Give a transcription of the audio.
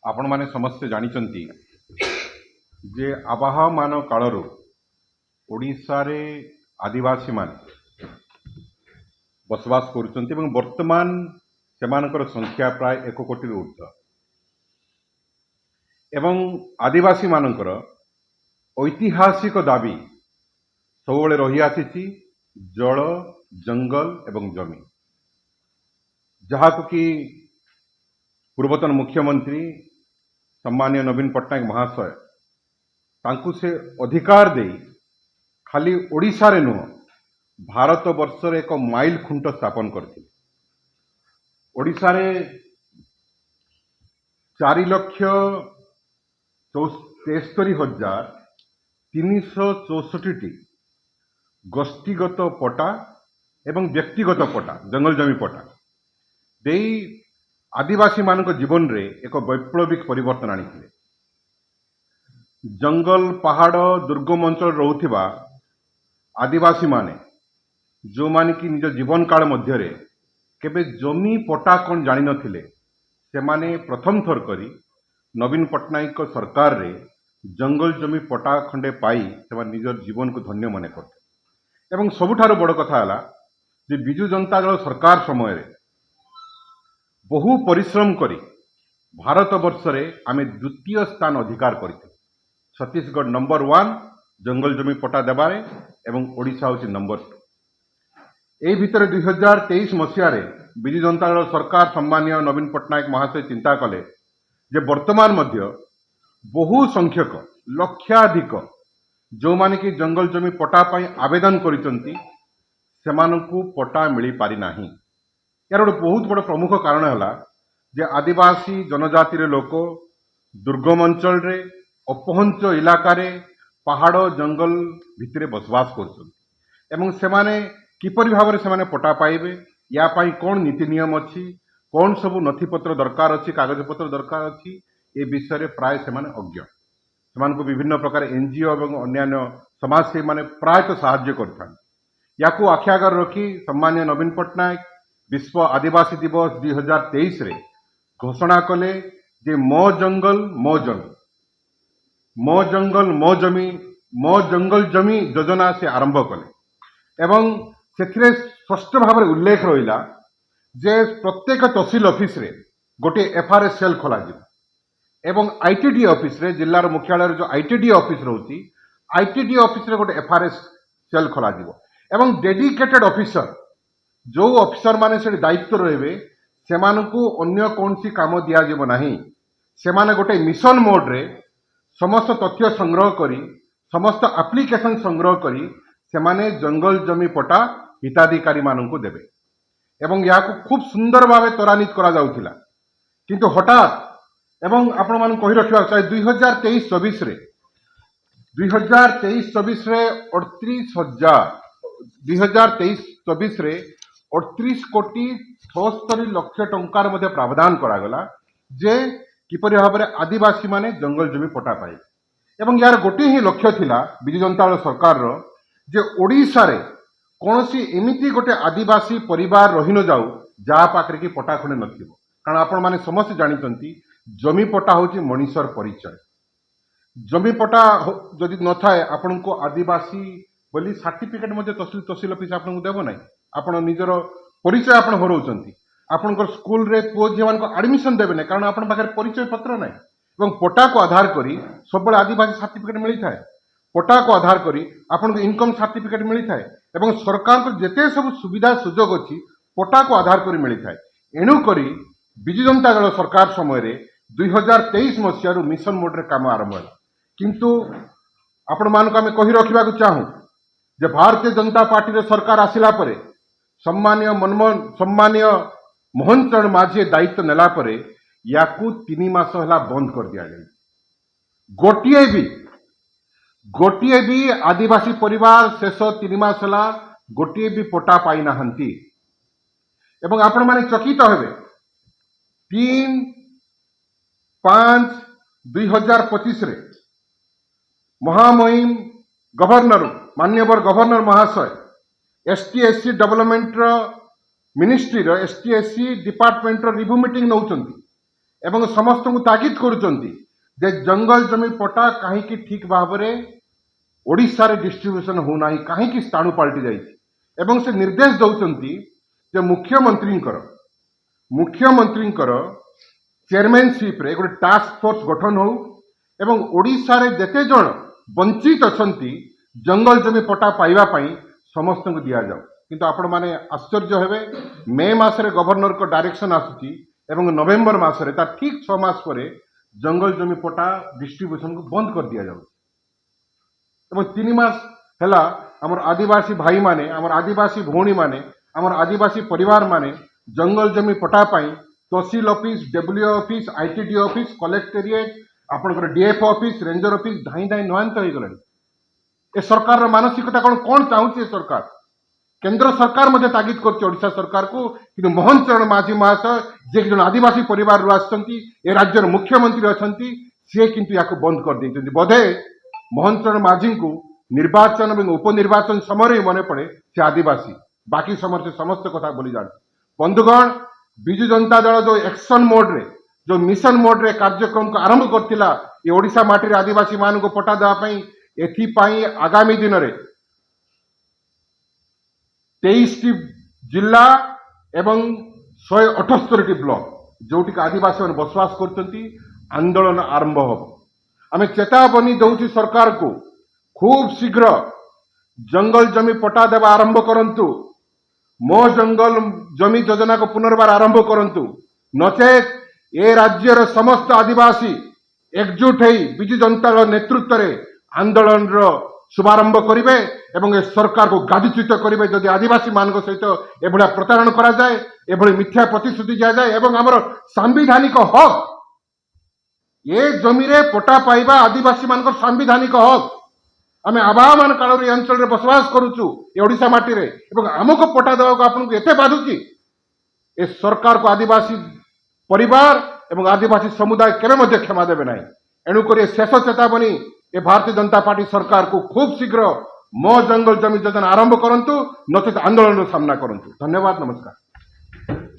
आपण माने समस्ते जानिचंती जे आवाहमान कालरू ओडिशा रे आदिवासी माने बसवास करुचंती एवं वर्तमान सेमानकर संख्या प्राय 1 कोटी ऊर्ध्व एवं आदिवासी मानकर ऐतिहासिक दाबी सबुबले रही आसी जल जंगल एवं जमी जहाकु कि पूर्वतन मुख्यमंत्री सम्मान्य नवीन पट्टनायक महाशय तांकु से अधिकार दे खाली ओडिशा रे नुह भारत वर्ष रे एक माइल खुंट स्थापन करथिले। ओडिशा रे 4,73,364 गोष्ठीगत पटा एवं व्यक्तिगत पटा जंगल जमी पटा दे आदिवासी मानक जीवन रे एक वैप्लविक परिवर्तन आनिथिले। जंगल पहाड़ दुर्गम अंचल रहुथिबा आदिवासी माने जो माने कि निज जीवन काल मध्य रे केबे जमी पटा कोन जानि नथिले से माने प्रथम थर करी नवीन पट्टनायक सरकार रे जंगल जमी पटा खंडे पाई से निज जीवन को धन्य मने करते। एवं सबुठारु बड़ कथा हला जे बिजु जनता दल सरकार समय रे बहु परिश्रम करी भारत वर्ष रे आमे द्वितीय स्थान अधिकार करते। छत्तीसगढ़ नंबर 1 जंगल जमी पटा देबारे एवं ओडिशा होची नंबर 2। एही भितरे 2023 मसिया रे बिजु जनता दल सरकार सम्मान्य नवीन पट्टनायक महाशय चिंता कले जे वर्तमान मध्य बहु संख्यक लक्षाधिक जो माने कि जंगल जमी पटा पाई आवेदन करिसंती सेमानकु पटा मिली पारि नाही। यार गोटे बहुत बड़ प्रमुख कारण है जे आदिवासी जनजाति रे लोक दुर्गम अंचल रे अपहंच इलाका रे पहाड़ जंगल भितरे बसवास करछन एवं सेमाने किपरि भाबरे सेमाने पटा पाइबे या पाई कोन नीति नियम अछि कोन सब नथिपत्र दरकार अछि कागज पत्र दरकार अछि ए विषय रे प्राय सेमाने अज्ञ। सेमानकु विभिन्न प्रकार एनजीओ एवं अन्यान्य समाज से माने प्रायतः साहाय्य करथान। याकु आख्यागर रखी सम्मान्य नवीन पट्टनायक विश्व आदिवासी दिवस 2023 रे घोषणा कले जे मो जंगल मो जमी मो जंगल मो जमी मो जंगल जमी योजना से आरंभ कले एवं सेथिरे स्पष्ट भाव में उल्लेख रहिला जे प्रत्येक तहसील ऑफिस रे गोटे एफआरएस सेल खोला जिवो एवं आईटीडी ऑफिस रे जिल्लार मुख्यालय जो आईटीडी ऑफिस रहउची आईटीडी ऑफिस रे गोटे एफआरएस सेल खोला जिवो एवं डेडिकेटेड ऑफिसर जो ऑफिसर माने से दायित्व रहे सेमानकु अन्य कौन सी काम दिया जीवो नाही। सेमाने गोटे मिशन मोड रे समस्त तथ्य संग्रह करी समस्त एप्लिकेशन संग्रह करी सेमाने जंगल जमी पटा हिताधिकारी मानकु देबे एवं याकु खूब सुंदर भावे त्वरान्वित करा जाउथिला किंतु हठात एवं आपण मान कहि रखिबा चाहे 2023-24 रे 2023-24 रे 38 रे 38,76,00,000 टंकार मध्य प्रावधान करागला जे किपरि भाव में आदिवासी माने जंगल जमी पटा पाए एवं यार गोटे ही लक्ष्य थिला बिजु जनता दल सरकार रो जे ओडिशा रे कोनोसी एमिति गोटे आदिवासी परिवार रही न जाऊ जहा पाखरे कि पटा खंडे नथिबो कारण आपण माने समस्त जानिचंती जमी पटा होची मनीषर परिचय। जमी पटा जदि न थाए आपण को आदिवासी बोली सर्टिफिकेट मध्ये तहसील ऑफिस आपण को देबो नाही आपण निजर परिचय आपण हरौचंती आपनकर स्कूल रे पुओ जीवन को एडमिशन देबे नाही कारण आपण पाखरे परिचय पत्र नाही एवं पटा को आधार करी सब आदिवासी सर्टिफिकेट मिली थाए पटा को आधार करी आपन को इनकम सर्टिफिकेट मिली थाए एवं सरकार को जेते सब सुविधा सुजोग अछि पटा को आधार करी मिली थाए। एणु करी बिजु जनता दल सरकार समय रे 2023 मसिया रु मिशन मोड रे काम आरंभ होला किंतु आपण मान को हमें कहि रखिबा को चाहू जे भारतीय जनता पार्टी रे सरकार आसिला परे सम्मान्य मोहन चरण माझी दायित्व नेला परे याकू 3 मास हला बंद कर दिया गया। गोटिए भी आदिवासी परिवार शेष 3 मास हला गोटिए भी पटा पाई नाहंती एवं आपण माने चकित हेबे 3/5/2025 रे महामहिम गवर्नर मान्यवर गवर्नर महाशय ST SC development ministry ST SC department review meeting नौचंती ଏବଂ ସମସ୍ତଙ୍କୁ ତାଗିଦ କରୁଛନ୍ତି ଯେ ଜଙ୍ଗଲ ଜମି ପଟା କାହିଁକି ଠିକ ଭାବରେ ଓଡ଼ିଶାରେ ଡିଷ୍ଟ୍ରିବ୍ୟୁସନ ହେଉନାହିଁ, କାହିଁକି ସ୍ଥାଣୁ ପାଲଟି ଯାଇଛି ଏବଂ ସେ ନିର୍ଦ୍ଦେଶ ଦେଉଛନ୍ତି ଯେ ମୁଖ୍ୟମନ୍ତ୍ରୀଙ୍କର ଚେୟାରମ୍ୟାନସିପ୍ରେ ଗୋଟେ ଟାସ୍କ ଫୋର୍ସ ଗଠନ ହଉ ଏବଂ ଓଡ଼ିଶାରେ ଯେତେ ଜଣ ବଞ୍ଚିତ ଅଛନ୍ତି ଜଙ୍ଗଲ ଜମି ପଟା ପାଇବା ପାଇଁ ସମସ୍ତଙ୍କୁ ଦିଆଯାଉ। କିନ୍ତୁ ଆପଣମାନେ ଆଶ୍ଚର୍ଯ୍ୟ ହେବେ, ମେ ମାସରେ ଗଭର୍ଣ୍ଣରଙ୍କ ଡାଇରେକ୍ସନ ଆସୁଛି ଏବଂ ନଭେମ୍ବର ମାସରେ ତା ଠିକ 6 ମାସ ପରେ ଜଙ୍ଗଲ ଜମି ପଟା ଡିଷ୍ଟ୍ରିବ୍ୟୁସନକୁ ବନ୍ଦ କରି ଦିଆଯାଉଛି ଏବଂ 3 ମାସ ହେଲା ଆମର ଆଦିବାସୀ ଭାଇମାନେ, ଆମର ଆଦିବାସୀ ଭଉଣୀମାନେ, ଆମର ଆଦିବାସୀ ପରିବାରମାନେ ଜଙ୍ଗଲ ଜମି ପଟା ପାଇଁ ତହସିଲ ଅଫିସ, ଡବ୍ଲ୍ୟୁ ଅଫିସ, ଆଇଟିଡି ଅଫିସ, କଲେକ୍ଟେରିଏଟ, ଆପଣଙ୍କର ଡିଏଫ ଅଫିସ, ରେଞ୍ଜର ଅଫିସ ଧାଇଁ ଧାଇଁ ନୂଆନ୍ତ ହେଇଗଲାଣି। ଏ ସରକାରର ମାନସିକତା କଣ ଚାହୁଁଛି ଏ ସରକାର? କେନ୍ଦ୍ର ସରକାର ମଧ୍ୟ ତାଗିଦ କରୁଛି ଓଡ଼ିଶା ସରକାରକୁ, କିନ୍ତୁ ମୋହନ ଚରଣ ମାଝୀ ମହାଶୟ ଯିଏ ଜଣେ ଆଦିବାସୀ ପରିବାରରୁ ଆସିଛନ୍ତି, ଏ ରାଜ୍ୟର ମୁଖ୍ୟମନ୍ତ୍ରୀ ଅଛନ୍ତି, ସିଏ କିନ୍ତୁ ୟାକୁ ବନ୍ଦ କରିଦେଇଛନ୍ତି। ବୋଧେ ମୋହନ ଚରଣ ମାଝୀଙ୍କୁ ନିର୍ବାଚନ ଏବଂ ଉପନିର୍ବାଚନ ସମୟରେ ମନେ ପଡେ ସେ ଆଦିବାସୀ, ବାକି ସମୟରେ ସେ ସମସ୍ତ କଥା ଭୁଲି ଯାଆନ୍ତି। ବନ୍ଧୁଗଣ, ବିଜୁ ଜନତା ଦଳ ଯୋଉ ଏକ୍ସନ ମୋଡରେ, ଯୋଉ ମିଶନ ମୋଡରେ କାର୍ଯ୍ୟକ୍ରମକୁ ଆରମ୍ଭ କରିଥିଲା ଏ ଓଡ଼ିଶା ମାଟିରେ ଆଦିବାସୀ ମାନଙ୍କୁ ପଟା ଦେବା ପାଇଁ, ଏଥିପାଇଁ ଆଗାମୀ ଦିନରେ 23ଟି ଜିଲ୍ଲା ଏବଂ 178ଟି ବ୍ଲକ ଯୋଉଠିକି ଆଦିବାସୀ ମାନେ ବସବାସ କରୁଛନ୍ତି ଆନ୍ଦୋଳନ ଆରମ୍ଭ ହେବ। ଆମେ ଚେତାବନୀ ଦଉଛୁ ସରକାରକୁ, ଖୁବ ଶୀଘ୍ର ଜଙ୍ଗଲ ଜମି ପଟା ଦେବା ଆରମ୍ଭ କରନ୍ତୁ। ମୋ ଜଙ୍ଗଲ ଜମି ଯୋଜନାକୁ ପୁନର୍ବାର ଆରମ୍ଭ କରନ୍ତୁ, ନଚେତ ଏ ରାଜ୍ୟର ସମସ୍ତ ଆଦିବାସୀ एकजुट हो विजु जनता दल नेतृत्व आंदोलन शुभारंभ करेंगे और सरकार को गादीच्युत करेंगे। जदि आदिवासी मान सहित एभलिया प्रतारण करा जाए, एभली मिथ्या प्रतिश्रुति दिया जाए और आमर सांविधानिक हक ये जमी रे पट्टा पाइबा आदिवासी मान सांविधानिक हक। आम आबामान काल अंचल बसवास करुचु ओडिशा माटी रे एवं आमको पट्टा देवाक आपन को एते बाधुची। ए सरकार को आदिवासी परिवार एवं आदिवासी समुदाय केबे मध्ये क्षमा देबे नाही। एणुक शेष चेतावनी ए भारतीय जनता पार्टी सरकार को खूब शीघ्र मो जंगल जमी योजना आरंभ करंतु, नचेत आंदोलन सामना करंतु। धन्यवाद, नमस्कार।